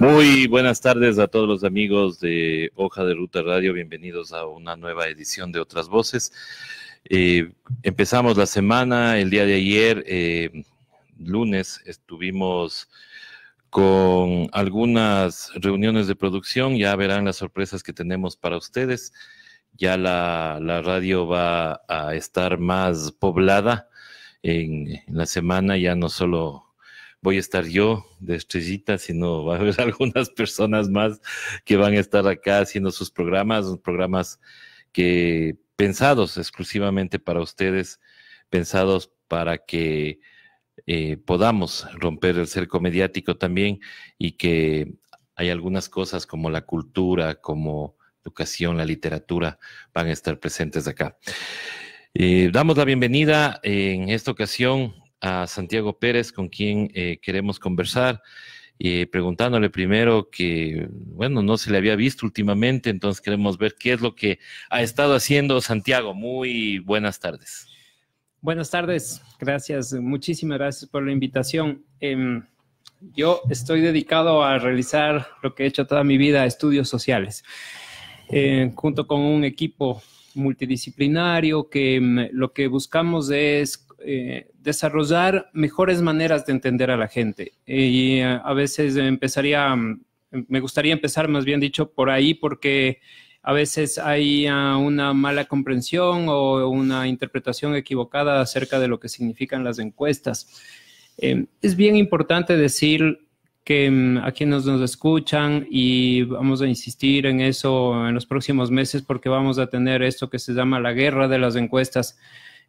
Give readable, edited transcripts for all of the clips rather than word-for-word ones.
Muy buenas tardes a todos los amigos de Hoja de Ruta Radio. Bienvenidos a una nueva edición de Otras Voces. Empezamos la semana, el día de ayer, lunes, estuvimos con algunas reuniones de producción. Ya verán las sorpresas que tenemos para ustedes. Ya la radio va a estar más poblada en la semana, ya no solo voy a estar yo de estrellita, sino va a haber algunas personas más que van a estar acá haciendo sus programas que pensados exclusivamente para ustedes, pensados para que podamos romper el cerco mediático también y que hay algunas cosas como la cultura, como educación, la literatura, van a estar presentes acá. Damos la bienvenida en esta ocasión a Santiago Pérez, con quien queremos conversar, preguntándole primero que, bueno, no se le había visto últimamente, entonces queremos ver qué es lo que ha estado haciendo Santiago. Muy buenas tardes. Buenas tardes, gracias, muchísimas gracias por la invitación. Yo estoy dedicado a realizar lo que he hecho toda mi vida, estudios sociales, junto con un equipo multidisciplinario que lo que buscamos es desarrollar mejores maneras de entender a la gente. Y a veces me gustaría empezar más bien dicho por ahí, porque a veces hay una mala comprensión o una interpretación equivocada acerca de lo que significan las encuestas. Es bien importante decir que a quienes nos escuchan, y vamos a insistir en eso en los próximos meses, porque vamos a tener esto que se llama la guerra de las encuestas,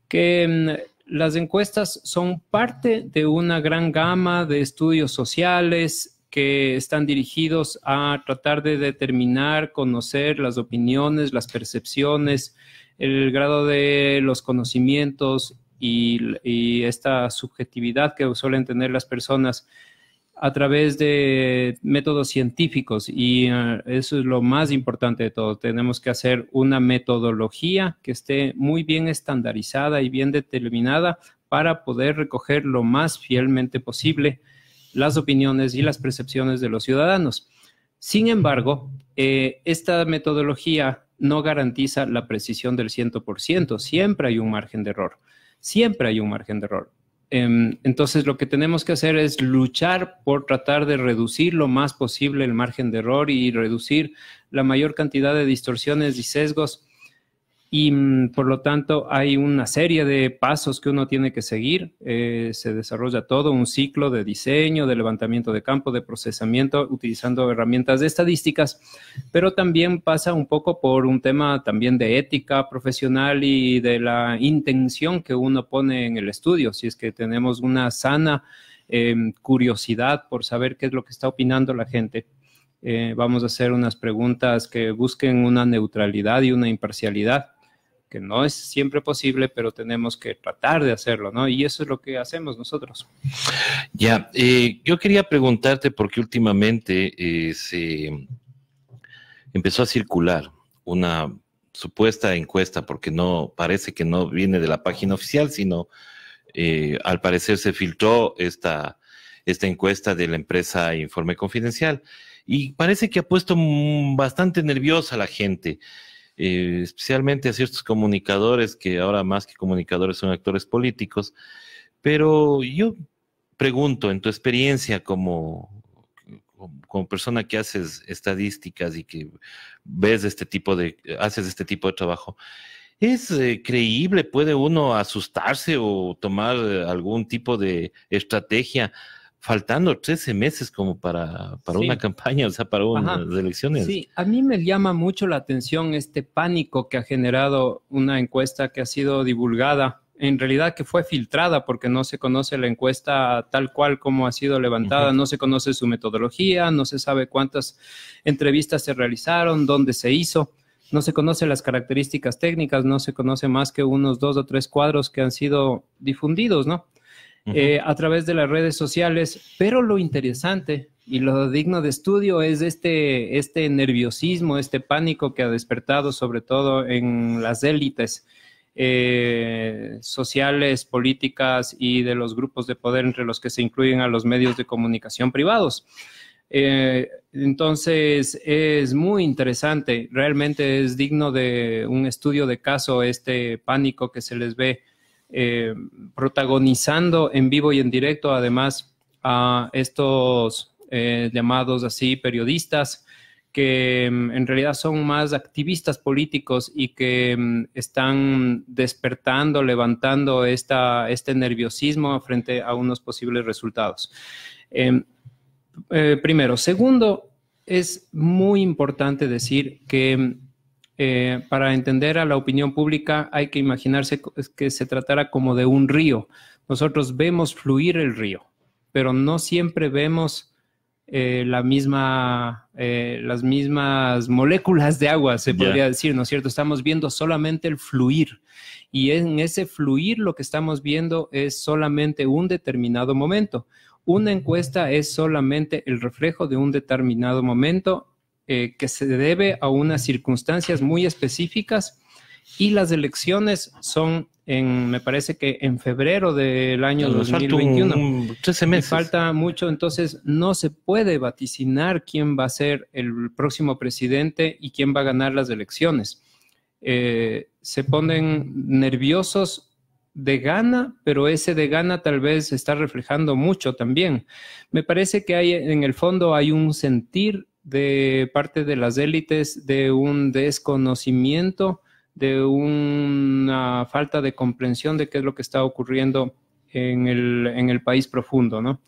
que las encuestas son parte de una gran gama de estudios sociales que están dirigidos a tratar de determinar, conocer las opiniones, las percepciones, el grado de los conocimientos y esta subjetividad que suelen tener las personas a través de métodos científicos, y eso es lo más importante de todo. Tenemos que hacer una metodología que esté muy bien estandarizada y bien determinada para poder recoger lo más fielmente posible las opiniones y las percepciones de los ciudadanos. Sin embargo, esta metodología no garantiza la precisión del 100%. Siempre hay un margen de error. Siempre hay un margen de error. Entonces, lo que tenemos que hacer es luchar por tratar de reducir lo más posible el margen de error y reducir la mayor cantidad de distorsiones y sesgos. Y por lo tanto, hay una serie de pasos que uno tiene que seguir. Se desarrolla todo un ciclo de diseño, de levantamiento de campo, de procesamiento, utilizando herramientas de estadísticas, pero también pasa un poco por un tema también de ética profesional y de la intención que uno pone en el estudio. Si es que tenemos una sana curiosidad por saber qué es lo que está opinando la gente, vamos a hacer unas preguntas que busquen una neutralidad y una imparcialidad, que no es siempre posible, pero tenemos que tratar de hacerlo, ¿no? Y eso es lo que hacemos nosotros. Ya, yo quería preguntarte porque últimamente se empezó a circular una supuesta encuesta, porque no parece que no viene de la página oficial, sino al parecer se filtró esta encuesta de la empresa Informe Confidencial, y parece que ha puesto bastante nerviosa a la gente. Especialmente a ciertos comunicadores, que ahora más que comunicadores son actores políticos. Pero yo pregunto, en tu experiencia como persona que haces estadísticas y que haces este tipo de trabajo, ¿es creíble? ¿Puede uno asustarse o tomar algún tipo de estrategia faltando 13 meses como para sí, una campaña, o sea, para unas elecciones? Sí, a mí me llama mucho la atención este pánico que ha generado una encuesta que ha sido divulgada, en realidad que fue filtrada, porque no se conoce la encuesta tal cual como ha sido levantada, no se conoce su metodología, no se sabe cuántas entrevistas se realizaron, dónde se hizo, no se conocen las características técnicas, no se conoce más que unos 2 o 3 cuadros que han sido difundidos, ¿no? A través de las redes sociales, pero lo interesante y lo digno de estudio es este nerviosismo, este pánico que ha despertado sobre todo en las élites sociales, políticas y de los grupos de poder, entre los que se incluyen a los medios de comunicación privados. Entonces, es muy interesante. Realmente es digno de un estudio de caso este pánico que se les ve protagonizando en vivo y en directo, además, a estos llamados así periodistas que en realidad son más activistas políticos y que están despertando, levantando este nerviosismo frente a unos posibles resultados. Primero. Segundo, es muy importante decir que para entender a la opinión pública hay que imaginarse que se tratara como de un río. Nosotros vemos fluir el río, pero no siempre vemos las mismas moléculas de agua, se podría decir, ¿no es cierto? Estamos viendo solamente el fluir. Y en ese fluir lo que estamos viendo es solamente un determinado momento. Una encuesta es solamente el reflejo de un determinado momento que se debe a unas circunstancias muy específicas, y las elecciones son me parece que en febrero del año 2021. 13 meses. Falta mucho, entonces no se puede vaticinar quién va a ser el próximo presidente y quién va a ganar las elecciones. Se ponen nerviosos de gana, pero ese de gana tal vez está reflejando mucho también. Me parece que en el fondo hay un sentir de parte de las élites de un desconocimiento, de una falta de comprensión de qué es lo que está ocurriendo en el país profundo, ¿no?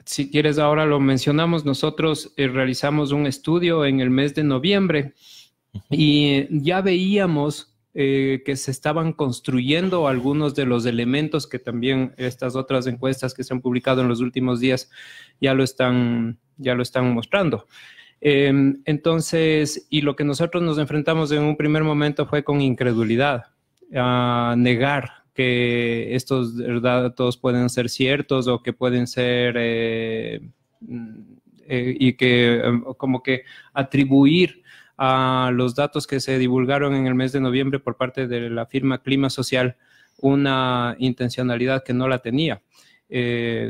Si quieres, ahora lo mencionamos. Nosotros realizamos un estudio en el mes de noviembre y ya veíamos que se estaban construyendo algunos de los elementos que también estas otras encuestas que se han publicado en los últimos días ya lo están mostrando. Entonces, y lo que nosotros nos enfrentamos en un primer momento fue con incredulidad, a negar que estos datos pueden ser ciertos o que pueden ser y que como que atribuir a los datos que se divulgaron en el mes de noviembre por parte de la firma Clima Social una intencionalidad que no la tenía.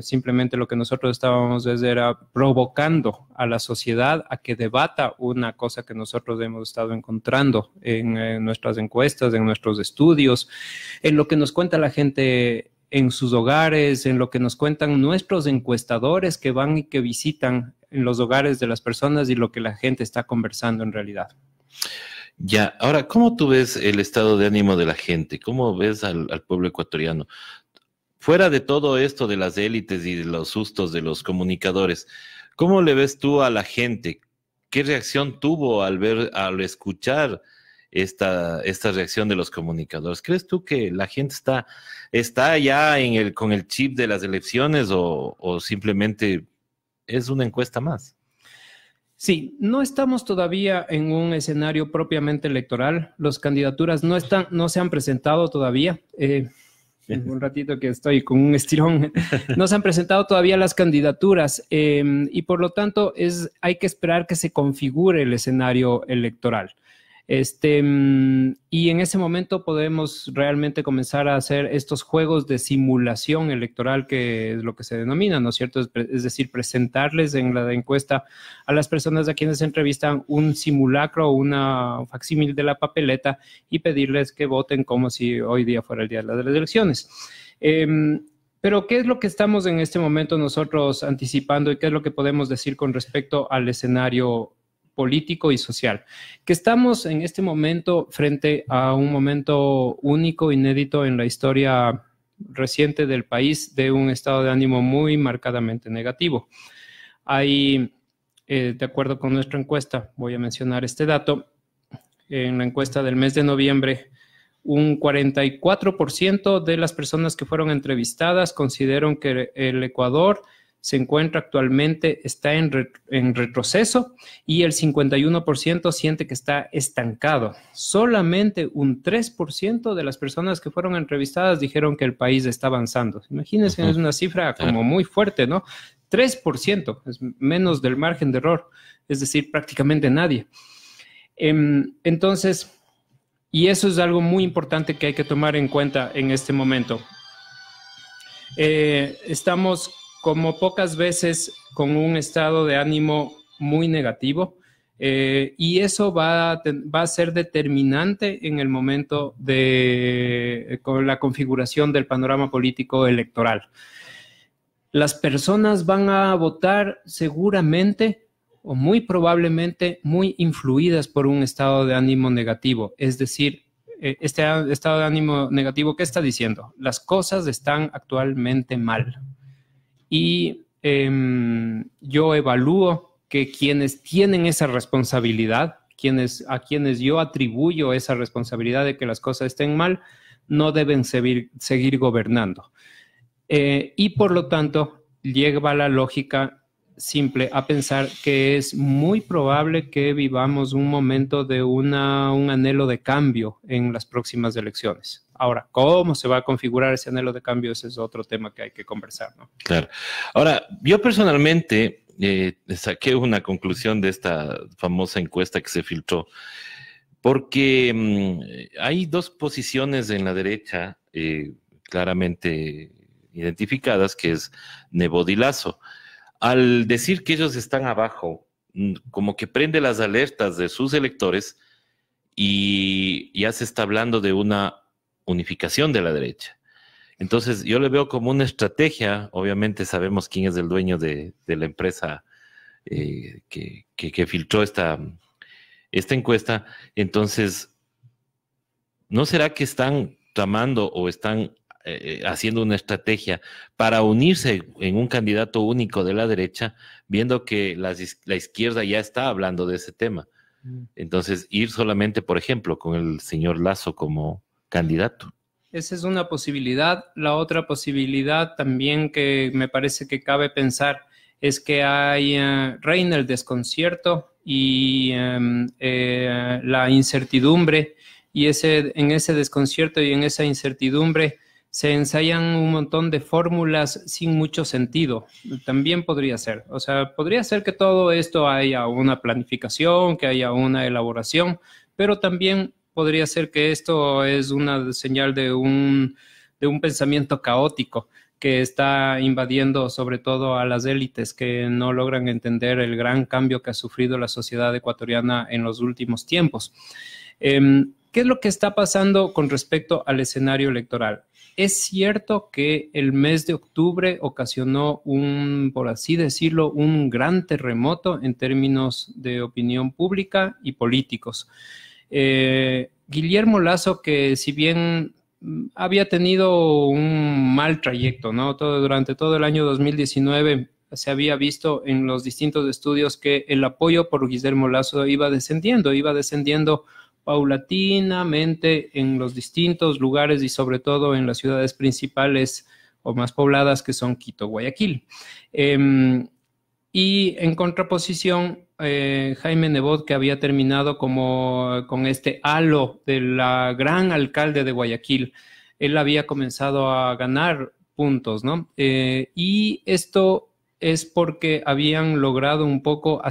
Simplemente lo que nosotros estábamos era provocando a la sociedad a que debata una cosa que nosotros hemos estado encontrando en nuestras encuestas, en nuestros estudios, en lo que nos cuenta la gente en sus hogares, en lo que nos cuentan nuestros encuestadores que van y que visitan en los hogares de las personas y lo que la gente está conversando en realidad. Ya, ahora, ¿cómo tú ves el estado de ánimo de la gente? ¿Cómo ves al pueblo ecuatoriano? Fuera de todo esto de las élites y de los sustos de los comunicadores, ¿cómo le ves tú a la gente? ¿Qué reacción tuvo al escuchar esta reacción de los comunicadores? ¿Crees tú que la gente está ya con el chip de las elecciones o simplemente es una encuesta más? Sí, no estamos todavía en un escenario propiamente electoral. Las candidaturas no se han presentado todavía. Un ratito que estoy con un estirón. No se han presentado todavía las candidaturas y por lo tanto hay que esperar que se configure el escenario electoral. Y en ese momento podemos realmente comenzar a hacer estos juegos de simulación electoral, que es lo que se denomina, ¿no es cierto? Es decir, presentarles en la encuesta a las personas a quienes se entrevistan un simulacro o un facsímil de la papeleta y pedirles que voten como si hoy día fuera el día de las elecciones. Pero ¿qué es lo que estamos en este momento nosotros anticipando y qué es lo que podemos decir con respecto al escenario político y social? Que estamos en este momento frente a un momento único, inédito en la historia reciente del país, de un estado de ánimo muy marcadamente negativo. Hay, de acuerdo con nuestra encuesta, voy a mencionar este dato, en la encuesta del mes de noviembre, un 44% de las personas que fueron entrevistadas consideran que el Ecuador se encuentra actualmente, está en retroceso, y el 51% siente que está estancado. Solamente un 3% de las personas que fueron entrevistadas dijeron que el país está avanzando. Imagínense, es una cifra como muy fuerte, ¿no? 3%, es menos del margen de error, es decir, prácticamente nadie. Entonces, y eso es algo muy importante que hay que tomar en cuenta en este momento. Estamos como pocas veces con un estado de ánimo muy negativo, y eso va a ser determinante en el momento con la configuración del panorama político electoral. Las personas van a votar seguramente o muy probablemente muy influidas por un estado de ánimo negativo. Es decir, este estado de ánimo negativo, ¿qué está diciendo? Las cosas están actualmente mal. Y yo evalúo que quienes tienen esa responsabilidad, a quienes yo atribuyo esa responsabilidad de que las cosas estén mal, no deben seguir gobernando. Y por lo tanto, llega la lógica simple a pensar que es muy probable que vivamos un momento de un anhelo de cambio en las próximas elecciones. Ahora, ¿cómo se va a configurar ese anhelo de cambio? Ese es otro tema que hay que conversar, ¿no? Claro. Ahora, yo personalmente saqué una conclusión de esta famosa encuesta que se filtró, porque hay dos posiciones en la derecha claramente identificadas, que es Nebot y Lasso. Al decir que ellos están abajo, como que prende las alertas de sus electores y ya se está hablando de una unificación de la derecha. Entonces, yo le veo como una estrategia. Obviamente sabemos quién es el dueño de la empresa que filtró esta encuesta. Entonces, ¿no será que están tramando o están haciendo una estrategia para unirse en un candidato único de la derecha, viendo que la izquierda ya está hablando de ese tema? Entonces, ir solamente, por ejemplo, con el señor Lasso como candidato. Esa es una posibilidad. La otra posibilidad también que me parece que cabe pensar es que reina el desconcierto y la incertidumbre, y en ese desconcierto y en esa incertidumbre se ensayan un montón de fórmulas sin mucho sentido. También podría ser. O sea, podría ser que todo esto haya una planificación, que haya una elaboración, pero también podría ser que esto es una señal de un pensamiento caótico que está invadiendo sobre todo a las élites que no logran entender el gran cambio que ha sufrido la sociedad ecuatoriana en los últimos tiempos. ¿Qué es lo que está pasando con respecto al escenario electoral? Es cierto que el mes de octubre ocasionó por así decirlo, un gran terremoto en términos de opinión pública y políticos. Guillermo Lasso, que si bien había tenido un mal trayecto, ¿no? Durante todo el año 2019 se había visto en los distintos estudios que el apoyo por Guillermo Lasso iba descendiendo paulatinamente en los distintos lugares y sobre todo en las ciudades principales o más pobladas que son Quito, Guayaquil. Y en contraposición, Jaime Nebot, que había terminado con este halo del gran alcalde de Guayaquil, él había comenzado a ganar puntos, ¿no? Y esto es porque habían logrado un poco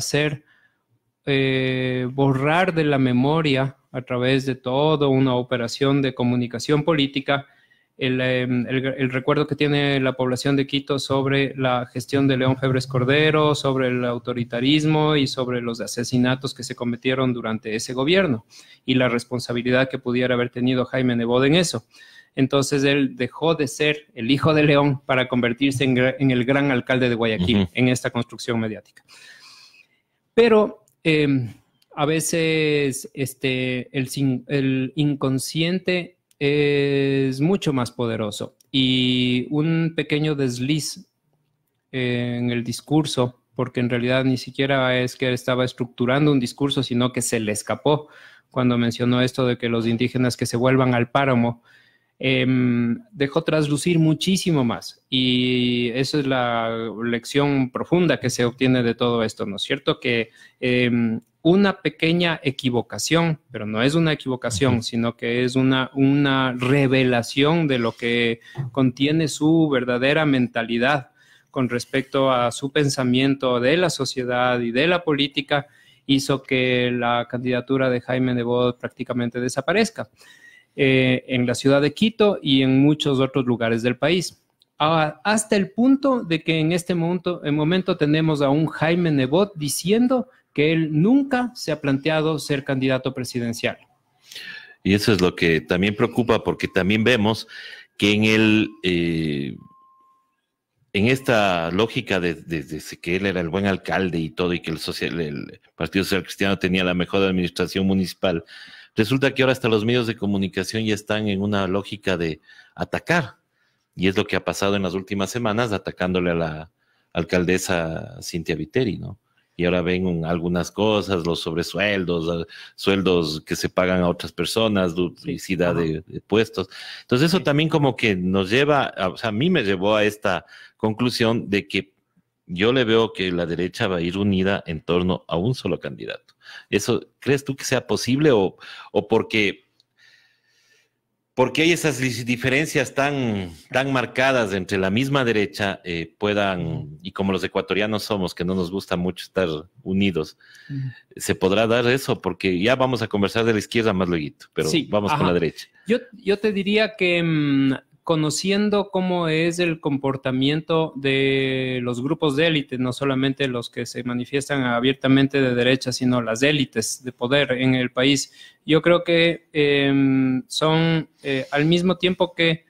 borrar de la memoria a través de toda una operación de comunicación política el recuerdo que tiene la población de Quito sobre la gestión de León Febres Cordero, sobre el autoritarismo y sobre los asesinatos que se cometieron durante ese gobierno y la responsabilidad que pudiera haber tenido Jaime Nebot en eso. Entonces él dejó de ser el hijo de León para convertirse en el gran alcalde de Guayaquil, en esta construcción mediática. Pero a veces el inconsciente es mucho más poderoso y un pequeño desliz en el discurso, porque en realidad ni siquiera es que estaba estructurando un discurso, sino que se le escapó cuando mencionó esto de que los indígenas que se vuelvan al páramo, dejó traslucir muchísimo más. Y esa es la lección profunda que se obtiene de todo esto, ¿no es cierto? Que una pequeña equivocación, pero no es una equivocación, sino que es una revelación de lo que contiene su verdadera mentalidad con respecto a su pensamiento de la sociedad y de la política, hizo que la candidatura de Jaime Nebot prácticamente desaparezca en la ciudad de Quito y en muchos otros lugares del país. hasta el punto de que en este momento tenemos a un Jaime Nebot diciendo que él nunca se ha planteado ser candidato presidencial. Y eso es lo que también preocupa, porque también vemos que en esta lógica de que él era el buen alcalde y todo, y que el Partido Social Cristiano tenía la mejor administración municipal, resulta que ahora hasta los medios de comunicación ya están en una lógica de atacar. Y es lo que ha pasado en las últimas semanas, atacándole a la alcaldesa Cintia Viteri, ¿no? Y ahora ven algunas cosas, los sobresueldos, sueldos que se pagan a otras personas, duplicidad de puestos. Entonces eso también como que nos lleva, o sea, a mí me llevó a esta conclusión de que yo le veo que la derecha va a ir unida en torno a un solo candidato. ¿Eso crees tú que sea posible o porque hay esas diferencias tan marcadas entre la misma derecha, puedan, y como los ecuatorianos somos, que no nos gusta mucho estar unidos, se podrá dar eso? Porque ya vamos a conversar de la izquierda más luego, pero sí, vamos con la derecha. Yo te diría que conociendo cómo es el comportamiento de los grupos de élite, no solamente los que se manifiestan abiertamente de derecha, sino las élites de poder en el país, yo creo que son al mismo tiempo que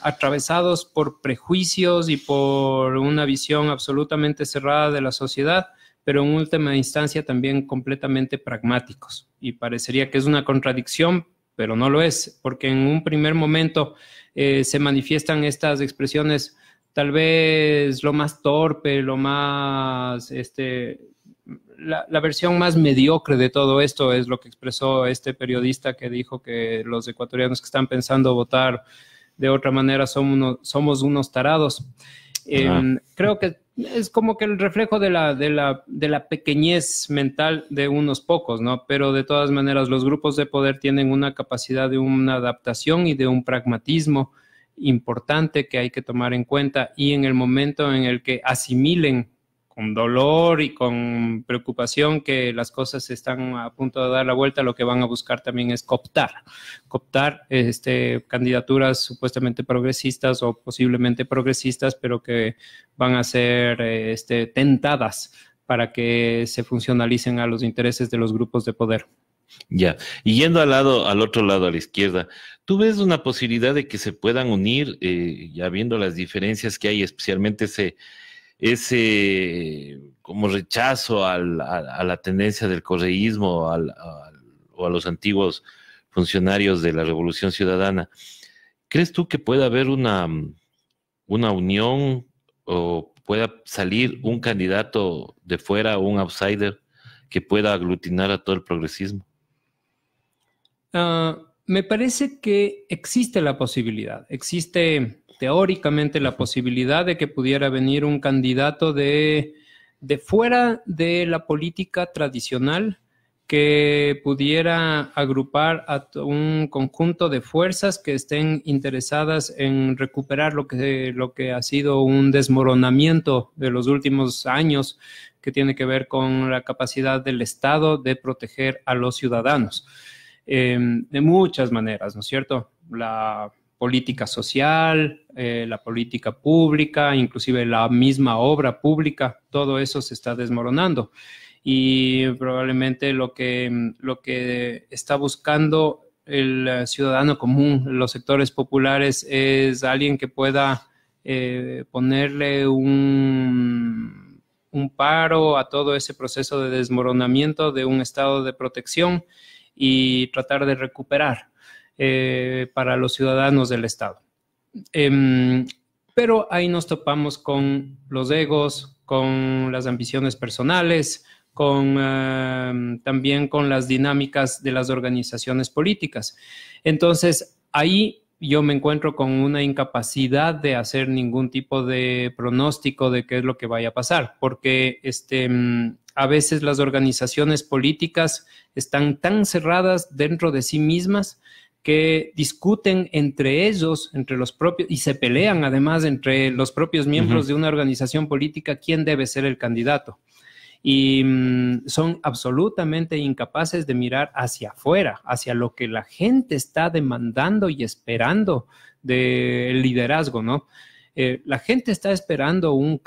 atravesados por prejuicios y por una visión absolutamente cerrada de la sociedad, pero en última instancia también completamente pragmáticos. Y parecería que es una contradicción, pero no lo es, porque en un primer momento se manifiestan estas expresiones, tal vez lo más torpe, lo más, la versión más mediocre de todo esto es lo que expresó este periodista que dijo que los ecuatorianos que están pensando votar de otra manera somos unos tarados. Creo que es como que el reflejo de la pequeñez mental de unos pocos, ¿no? Pero de todas maneras los grupos de poder tienen una capacidad de una adaptación y de un pragmatismo importante que hay que tomar en cuenta, y en el momento en el que asimilen con dolor y con preocupación que las cosas están a punto de dar la vuelta, lo que van a buscar también es cooptar candidaturas supuestamente progresistas o posiblemente progresistas, pero que van a ser tentadas para que se funcionalicen a los intereses de los grupos de poder. Ya, y yendo al otro lado, a la izquierda, ¿tú ves una posibilidad de que se puedan unir, ya viendo las diferencias que hay, especialmente ese como rechazo a la tendencia del correísmo o a los antiguos funcionarios de la Revolución Ciudadana? ¿Crees tú que pueda haber una unión o pueda salir un candidato de fuera, un outsider, que pueda aglutinar a todo el progresismo? Me parece que existe la posibilidad, existe teóricamente la posibilidad de que pudiera venir un candidato de fuera de la política tradicional, que pudiera agrupar a un conjunto de fuerzas que estén interesadas en recuperar lo que ha sido un desmoronamiento de los últimos años, que tiene que ver con la capacidad del Estado de proteger a los ciudadanos. De muchas maneras, ¿no es cierto? La política social, la política pública, inclusive la misma obra pública, todo eso se está desmoronando. Y probablemente lo que está buscando el ciudadano común, los sectores populares, es alguien que pueda ponerle un paro a todo ese proceso de desmoronamiento de un estado de protección y tratar de recuperar para los ciudadanos del Estado. Pero ahí nos topamos con los egos, con las ambiciones personales, también con las dinámicas de las organizaciones políticas. Entonces, ahí yo me encuentro con una incapacidad de hacer ningún tipo de pronóstico de qué es lo que vaya a pasar, porque a veces las organizaciones políticas están tan cerradas dentro de sí mismas que discuten entre ellos, entre los propios, y se pelean además entre los propios miembros de una organización política quién debe ser el candidato. Y son absolutamente incapaces de mirar hacia afuera, hacia lo que la gente está demandando y esperando del liderazgo, ¿no? La gente está esperando un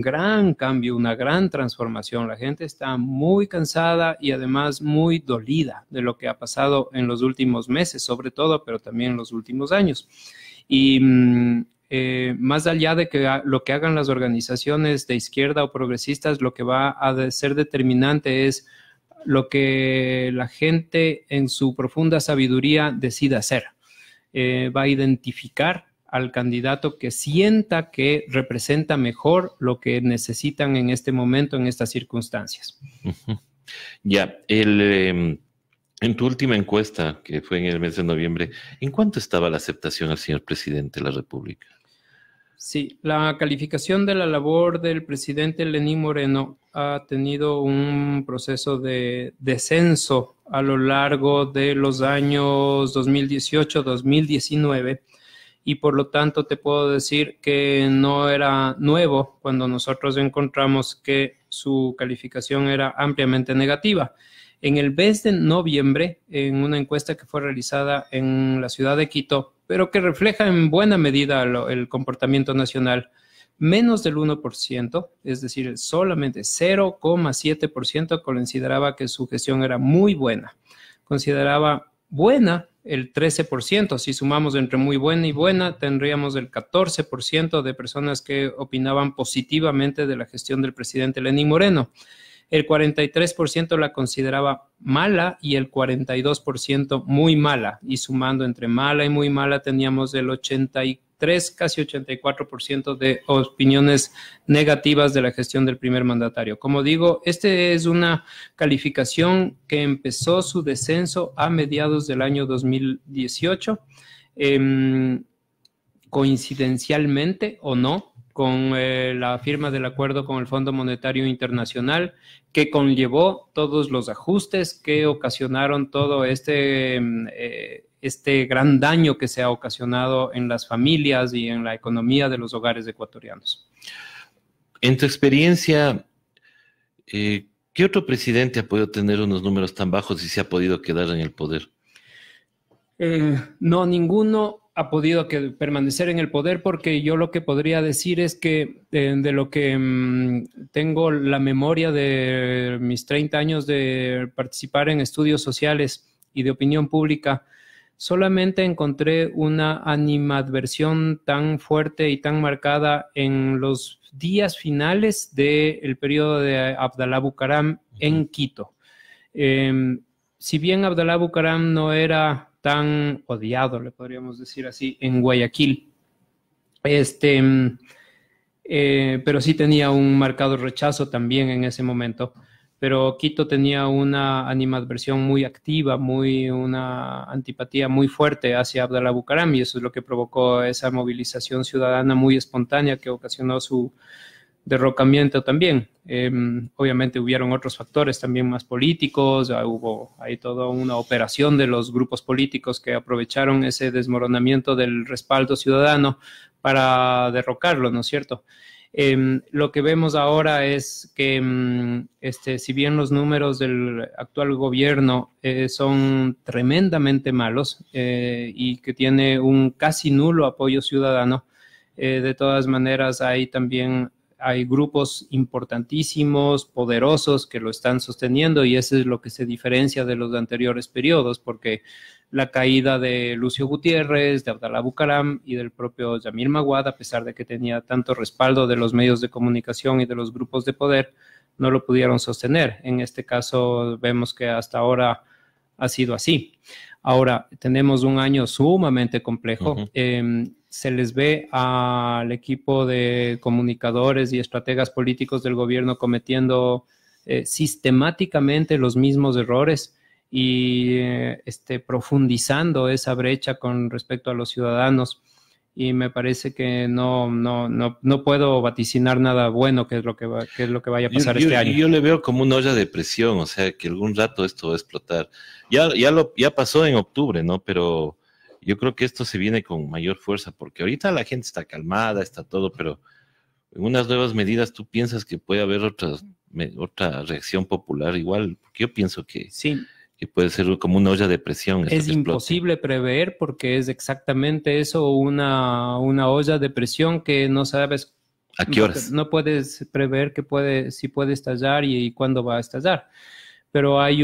gran cambio, una gran transformación. La gente está muy cansada y además muy dolida de lo que ha pasado en los últimos meses, sobre todo, pero también en los últimos años. Y más allá de que lo que hagan las organizaciones de izquierda o progresistas, lo que va a ser determinante es lo que la gente en su profunda sabiduría decida hacer. Va a identificar al candidato que sienta que representa mejor lo que necesitan en este momento, en estas circunstancias. Ya, en tu última encuesta, que fue en el mes de noviembre, ¿en cuánto estaba la aceptación al señor presidente de la República? Sí, la calificación de la labor del presidente Lenín Moreno ha tenido un proceso de descenso a lo largo de los años 2018-2019 y por lo tanto te puedo decir que no era nuevo cuando nosotros encontramos que su calificación era ampliamente negativa. En el mes de noviembre, en una encuesta que fue realizada en la ciudad de Quito, pero que refleja en buena medida el comportamiento nacional, menos del 1%, es decir, solamente 0,7% consideraba que su gestión era muy buena. Consideraba buena el 13%. Si sumamos entre muy buena y buena, tendríamos el 14% de personas que opinaban positivamente de la gestión del presidente Lenín Moreno. El 43% la consideraba mala y el 42% muy mala. Y sumando entre mala y muy mala, teníamos el 83, casi 84% de opiniones negativas de la gestión del primer mandatario. Como digo, este es una calificación que empezó su descenso a mediados del año 2018. Coincidencialmente o no, con la firma del acuerdo con el Fondo Monetario Internacional, que conllevó todos los ajustes que ocasionaron todo este gran daño que se ha ocasionado en las familias y en la economía de los hogares ecuatorianos. En tu experiencia, ¿qué otro presidente ha podido tener unos números tan bajos y se ha podido quedar en el poder? No, ninguno ha podido permanecer en el poder, porque yo lo que podría decir es que de lo que tengo la memoria de mis 30 años de participar en estudios sociales y de opinión pública, solamente encontré una animadversión tan fuerte y tan marcada en los días finales del periodo de Abdalá Bucaram en Quito. Si bien Abdalá Bucaram no era tan odiado, le podríamos decir así, en Guayaquil, pero sí tenía un marcado rechazo también en ese momento. Pero Quito tenía una animadversión muy activa, una antipatía muy fuerte hacia Abdalá Bucaram, y eso es lo que provocó esa movilización ciudadana muy espontánea que ocasionó su derrocamiento también. Obviamente hubieron otros factores también más políticos, hubo ahí toda una operación de los grupos políticos que aprovecharon ese desmoronamiento del respaldo ciudadano para derrocarlo, ¿no es cierto? Lo que vemos ahora es que si bien los números del actual gobierno son tremendamente malos y que tiene un casi nulo apoyo ciudadano, de todas maneras hay grupos importantísimos, poderosos, que lo están sosteniendo, y eso es lo que se diferencia de los anteriores periodos, porque la caída de Lucio Gutiérrez, de Abdalá Bucaram y del propio Yamil Maguad, a pesar de que tenía tanto respaldo de los medios de comunicación y de los grupos de poder, no lo pudieron sostener. En este caso vemos que hasta ahora ha sido así. Ahora tenemos un año sumamente complejo. Se les ve al equipo de comunicadores y estrategas políticos del gobierno cometiendo sistemáticamente los mismos errores y profundizando esa brecha con respecto a los ciudadanos. Y me parece que no puedo vaticinar nada bueno que es lo que vaya a pasar este año. Yo le veo como una olla de presión, o sea, que algún rato esto va a explotar. Ya pasó en octubre, ¿no? Pero yo creo que esto se viene con mayor fuerza, porque ahorita la gente está calmada, está todo, pero en unas nuevas medidas tú piensas que puede haber otra reacción popular igual, porque yo pienso que, sí, y puede ser como una olla de presión. Es imposible prever porque es exactamente eso, una olla de presión que no sabes ¿a qué horas? No puedes prever si puede estallar y cuándo va a estallar. Pero hay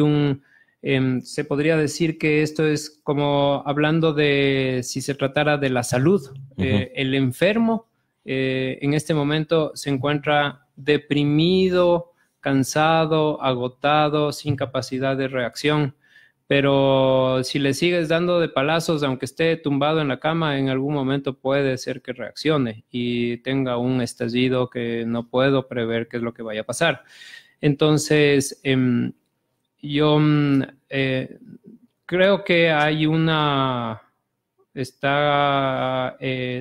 se podría decir que esto es como hablando de si se tratara de la salud. El enfermo en este momento se encuentra deprimido, cansado, agotado, sin capacidad de reacción. Pero si le sigues dando de palazos, aunque esté tumbado en la cama, en algún momento puede ser que reaccione y tenga un estallido que no puedo prever qué es lo que vaya a pasar. Entonces, yo creo que hay está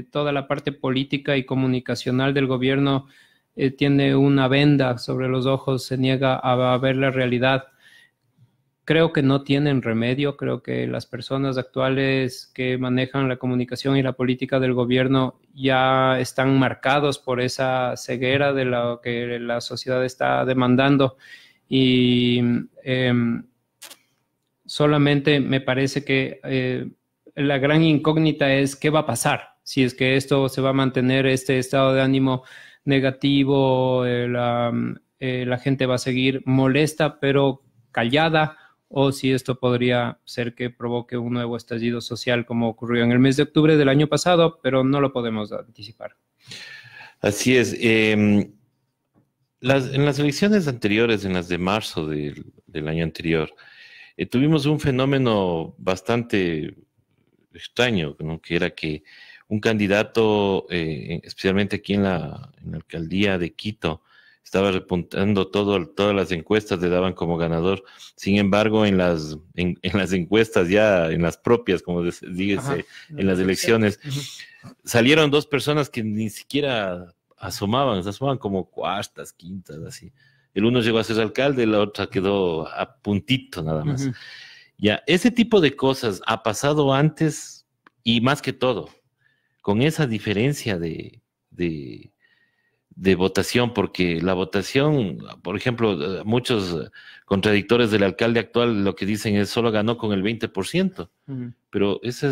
toda la parte política y comunicacional del gobierno tiene una venda sobre los ojos, se niega a ver la realidad. Creo que no tienen remedio, creo que las personas actuales que manejan la comunicación y la política del gobierno ya están marcados por esa ceguera de lo que la sociedad está demandando y solamente me parece que la gran incógnita es qué va a pasar, si es que esto se va a mantener, este estado de ánimo negativo, la gente va a seguir molesta pero callada, o si esto podría ser que provoque un nuevo estallido social como ocurrió en el mes de octubre del año pasado, pero no lo podemos anticipar. Así es. En las elecciones anteriores, en las de marzo del año anterior, tuvimos un fenómeno bastante extraño, ¿no? Que era que un candidato, especialmente aquí en la alcaldía de Quito, estaba repuntando todas las encuestas le daban como ganador. Sin embargo, en las encuestas ya, en las propias, como dígase, en las elecciones, salieron dos personas que ni siquiera se asomaban como cuartas, quintas, así. El uno llegó a ser alcalde, la otra quedó a puntito nada más. Ya, ese tipo de cosas ha pasado antes y más que todo, con esa diferencia de votación, porque la votación, por ejemplo, muchos contradictores del alcalde actual lo que dicen es solo ganó con el 20%, pero eso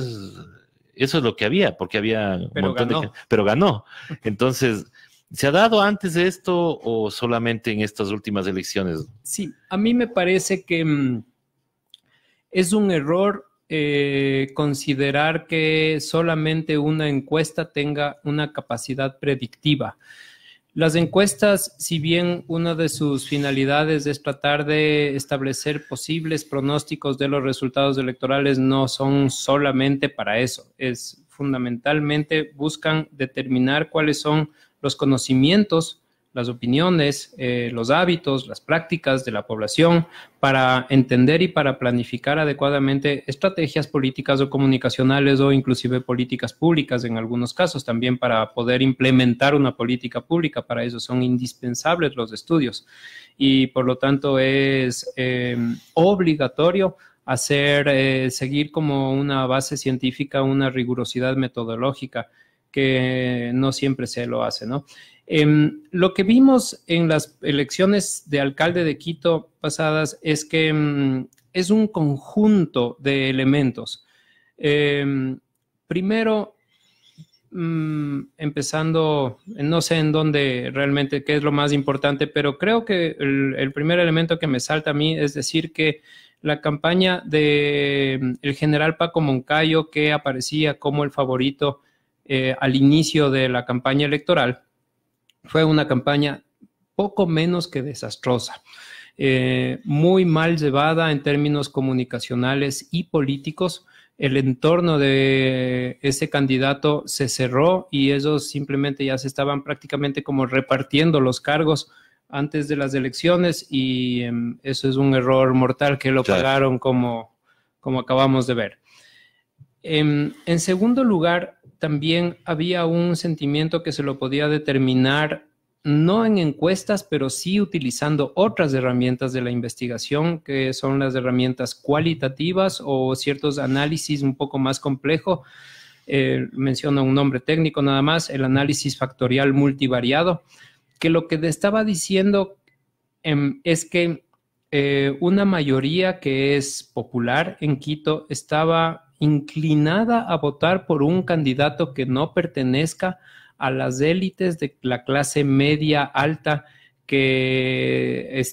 es lo que había, porque había un montón de gente, pero ganó. Entonces, ¿se ha dado antes de esto o solamente en estas últimas elecciones? Sí, a mí me parece que es un error considerar que solamente una encuesta tenga una capacidad predictiva. Las encuestas, si bien una de sus finalidades es tratar de establecer posibles pronósticos de los resultados electorales, no son solamente para eso. Es fundamentalmente buscan determinar cuáles son los conocimientos, las opiniones, los hábitos, las prácticas de la población para entender y para planificar adecuadamente estrategias políticas o comunicacionales o inclusive políticas públicas en algunos casos, también para poder implementar una política pública. Para eso son indispensables los estudios y por lo tanto es obligatorio seguir como una base científica, una rigurosidad metodológica que no siempre se lo hace, ¿no? Lo que vimos en las elecciones de alcalde de Quito pasadas es que es un conjunto de elementos. Primero, empezando, no sé en dónde realmente qué es lo más importante, pero creo que el primer elemento que me salta a mí es decir que la campaña del general Paco Moncayo, que aparecía como el favorito al inicio de la campaña electoral, fue una campaña poco menos que desastrosa, muy mal llevada en términos comunicacionales y políticos. El entorno de ese candidato se cerró y ellos simplemente ya se estaban prácticamente como repartiendo los cargos antes de las elecciones y eso es un error mortal que lo pagaron como acabamos de ver. En segundo lugar, también había un sentimiento que se lo podía determinar no en encuestas, pero sí utilizando otras herramientas de la investigación, que son las herramientas cualitativas o ciertos análisis un poco más complejo. Menciono un nombre técnico nada más, el análisis factorial multivariado, que lo que estaba diciendo es que una mayoría que es popular en Quito estaba inclinada a votar por un candidato que no pertenezca a las élites de la clase media alta que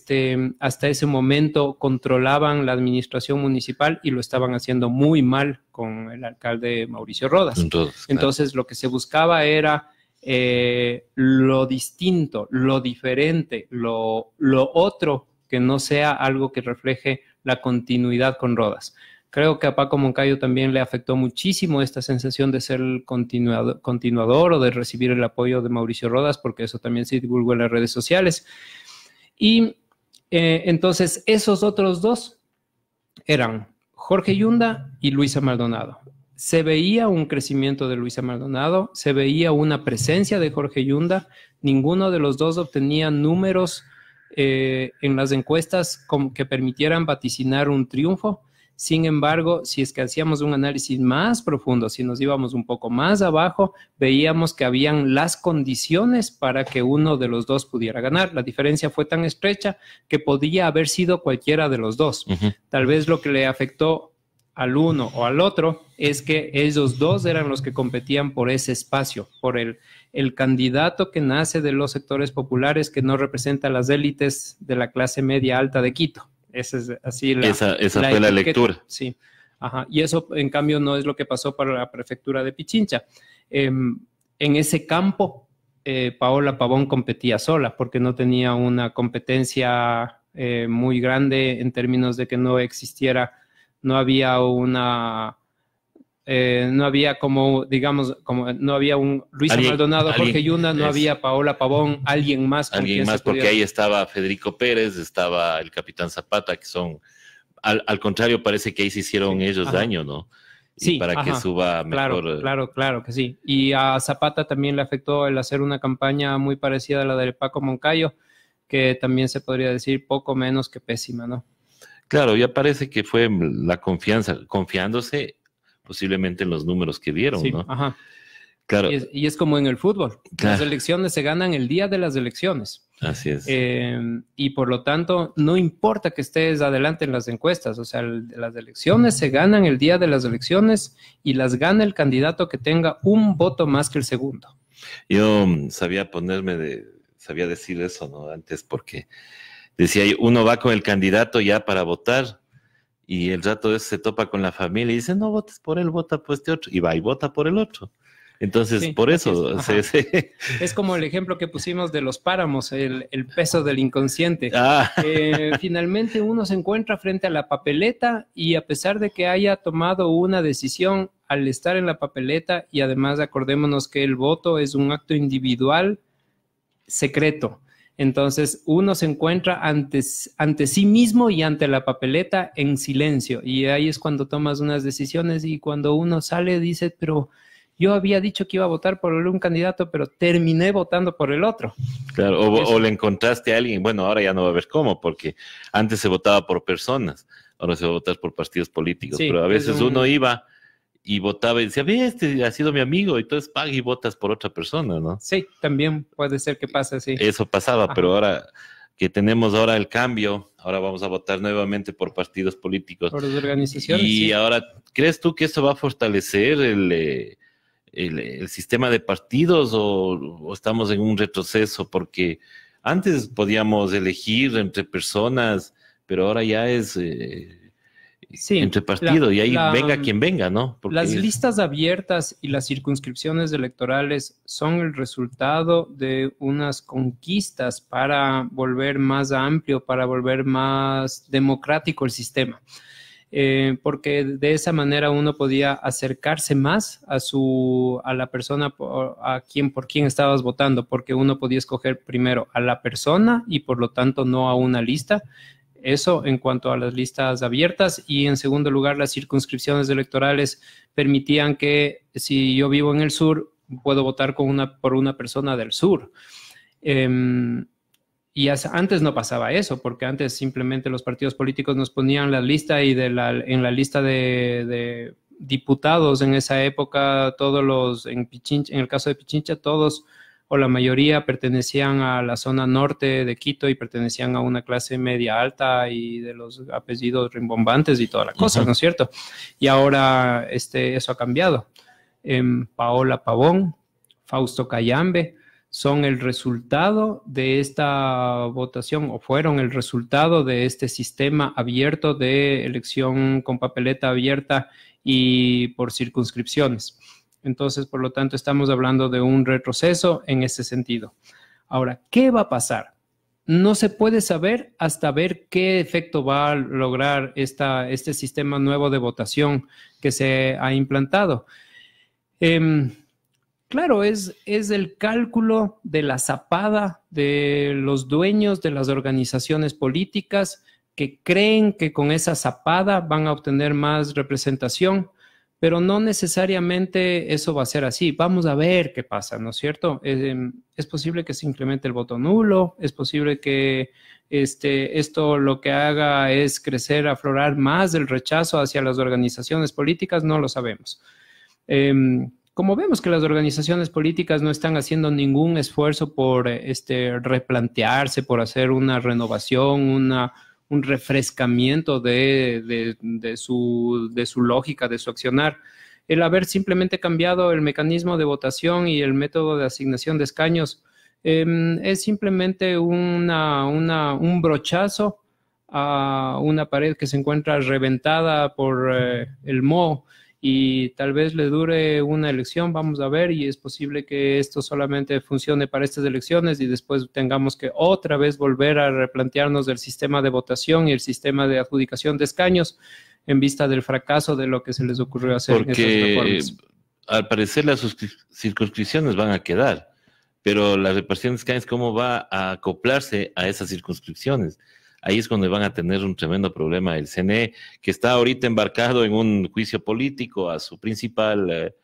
hasta ese momento controlaban la administración municipal y lo estaban haciendo muy mal con el alcalde Mauricio Rodas. Entonces, lo que se buscaba era lo distinto, lo diferente, lo otro, que no sea algo que refleje la continuidad con Rodas. Creo que a Paco Moncayo también le afectó muchísimo esta sensación de ser el continuador o de recibir el apoyo de Mauricio Rodas, porque eso también se divulgó en las redes sociales. Y entonces esos otros dos eran Jorge Yunda y Luisa Maldonado. Se veía un crecimiento de Luisa Maldonado, se veía una presencia de Jorge Yunda. Ninguno de los dos obtenía números en las encuestas que permitieran vaticinar un triunfo. Sin embargo, si es que hacíamos un análisis más profundo, si nos íbamos un poco más abajo, veíamos que habían las condiciones para que uno de los dos pudiera ganar. La diferencia fue tan estrecha que podía haber sido cualquiera de los dos. Tal vez lo que le afectó al uno o al otro es que ellos dos eran los que competían por ese espacio, por el candidato que nace de los sectores populares, que no representa a las élites de la clase media alta de Quito. Esa es así esa fue la lectura. Sí. Ajá. Y eso, en cambio, no es lo que pasó para la prefectura de Pichincha. En ese campo, Paola Pavón competía sola porque no tenía una competencia muy grande en términos de que no existiera, no había como, digamos, como no había un Luisa Maldonado, Jorge Yunda, no había Paola Pavón, alguien más. Alguien más, porque ahí estaba Federico Pérez, estaba el capitán Zapata, que son, al contrario, parece que ahí se hicieron ellos daño, ¿no? Sí, para que suba mejor. Claro que sí. Y a Zapata también le afectó el hacer una campaña muy parecida a la de Paco Moncayo, que también se podría decir poco menos que pésima, ¿no? Claro, ya parece que fue la confianza, confiándose posiblemente en los números que dieron, sí, ¿no? Ajá. Claro. Y es como en el fútbol. Claro. Las elecciones se ganan el día de las elecciones. Así es. Y por lo tanto, no importa que estés adelante en las encuestas, o sea, las elecciones se ganan el día de las elecciones y las gana el candidato que tenga un voto más que el segundo. Yo sabía decir eso, ¿no? Antes, porque decía, uno va con el candidato ya para votar, y el rato se topa con la familia y dice, no votes por él, vota por este otro. Y va y vota por el otro. Entonces, sí, por eso. Es como el ejemplo que pusimos de los páramos, el peso del inconsciente. Finalmente uno se encuentra frente a la papeleta y a pesar de que haya tomado una decisión al estar en la papeleta, y además acordémonos que el voto es un acto individual secreto. Entonces, uno se encuentra ante sí mismo y ante la papeleta en silencio. Y ahí es cuando tomas unas decisiones y cuando uno sale dice, pero yo había dicho que iba a votar por un candidato, pero terminé votando por el otro. Claro, o le encontraste a alguien. Bueno, ahora ya no va a ver cómo, porque antes se votaba por personas, ahora se va a votar por partidos políticos. Sí, pero a veces uno iba y votaba y decía, ve, este ha sido mi amigo, y entonces paga y votas por otra persona, ¿no? Sí, también puede ser que pase así. Eso pasaba, ajá, pero ahora que tenemos el cambio, ahora vamos a votar nuevamente por partidos políticos. Por las organizaciones, y sí. Ahora, ¿crees tú que esto va a fortalecer el sistema de partidos o estamos en un retroceso? Porque antes podíamos elegir entre personas, pero ahora ya es... sí, entre partidos, y ahí venga quien venga, ¿no? Porque las listas abiertas y las circunscripciones electorales son el resultado de unas conquistas para volver más amplio, para volver más democrático el sistema. Porque de esa manera uno podía acercarse más a la persona por quien estabas votando, porque uno podía escoger primero a la persona y por lo tanto no a una lista. Eso en cuanto a las listas abiertas. Y en segundo lugar, las circunscripciones electorales permitían que si yo vivo en el sur, puedo votar por una persona del sur. Y antes no pasaba eso, porque antes simplemente los partidos políticos nos ponían la lista y en la lista de diputados en esa época, en el caso de Pichincha, todos o la mayoría pertenecían a la zona norte de Quito y pertenecían a una clase media alta y de los apellidos rimbombantes y toda la cosa, ¿no es cierto? Y ahora eso ha cambiado. Paola Pavón, Fausto Cayambe, son el resultado de esta votación o fueron el resultado de este sistema abierto de elección con papeleta abierta y por circunscripciones. Entonces, por lo tanto, estamos hablando de un retroceso en ese sentido. Ahora, ¿qué va a pasar? No se puede saber hasta ver qué efecto va a lograr este sistema nuevo de votación que se ha implantado. Claro, es el cálculo de la zapada de los dueños de las organizaciones políticas que creen que con esa zapada van a obtener más representación, pero no necesariamente eso va a ser así. Vamos a ver qué pasa, ¿no es cierto? Es posible que se implemente el voto nulo, es posible que esto lo que haga es crecer, aflorar más el rechazo hacia las organizaciones políticas, no lo sabemos. Como vemos que las organizaciones políticas no están haciendo ningún esfuerzo por replantearse, por hacer una renovación, un refrescamiento de su lógica, de su accionar, el haber simplemente cambiado el mecanismo de votación y el método de asignación de escaños es simplemente un brochazo a una pared que se encuentra reventada por el moho. Y tal vez le dure una elección, vamos a ver, y es posible que esto solamente funcione para estas elecciones y después tengamos que otra vez volver a replantearnos el sistema de votación y el sistema de adjudicación de escaños en vista del fracaso de lo que se les ocurrió hacer en esas reformas. Al parecer las circunscripciones van a quedar, pero la repartición de escaños, ¿cómo va a acoplarse a esas circunscripciones? Ahí es cuando van a tener un tremendo problema el CNE, que está ahorita embarcado en un juicio político a su principal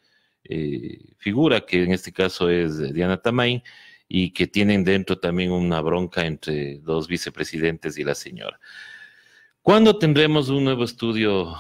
figura, que en este caso es Diana Tamain, y que tienen dentro también una bronca entre los vicepresidentes y la señora. ¿Cuándo tendremos un nuevo estudio,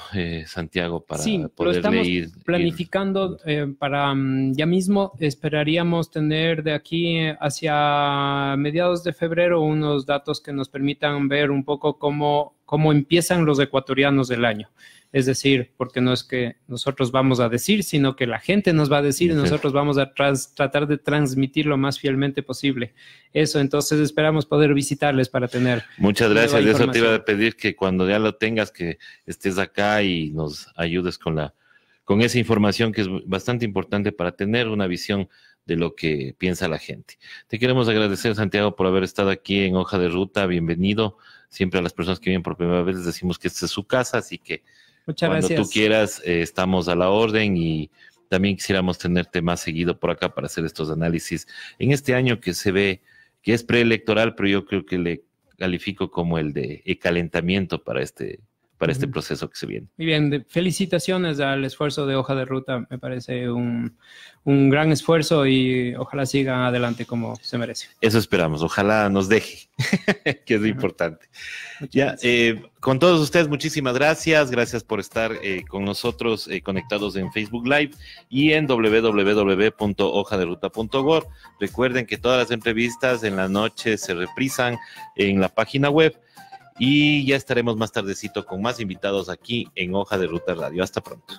Santiago, para poder leer? Planificando para ya mismo. Esperaríamos tener de aquí hacia mediados de febrero unos datos que nos permitan ver un poco cómo empiezan los ecuatorianos del año. Es decir, porque no es que nosotros vamos a decir, sino que la gente nos va a decir y nosotros vamos a tratar de transmitir lo más fielmente posible. Eso, entonces esperamos poder visitarles para tener. Muchas gracias. De eso te iba a pedir que cuando ya lo tengas, que estés acá y nos ayudes con esa información que es bastante importante para tener una visión de lo que piensa la gente. Te queremos agradecer, Santiago, por haber estado aquí en Hoja de Ruta. Bienvenido. Siempre a las personas que vienen por primera vez les decimos que esta es su casa, así que muchas gracias. Cuando tú quieras, estamos a la orden y también quisiéramos tenerte más seguido por acá para hacer estos análisis en este año que se ve que es preelectoral, pero yo creo que le califico como el de calentamiento para este proceso que se viene. Muy bien, felicitaciones al esfuerzo de Hoja de Ruta, me parece un gran esfuerzo y ojalá sigan adelante como se merece. Eso esperamos, ojalá nos deje, que es importante. Ya, con todos ustedes, muchísimas gracias por estar con nosotros conectados en Facebook Live y en www.hojaderuta.gov. Recuerden que todas las entrevistas en la noche se reprisan en la página web. Y ya estaremos más tardecito con más invitados aquí en Hoja de Ruta Radio. Hasta pronto.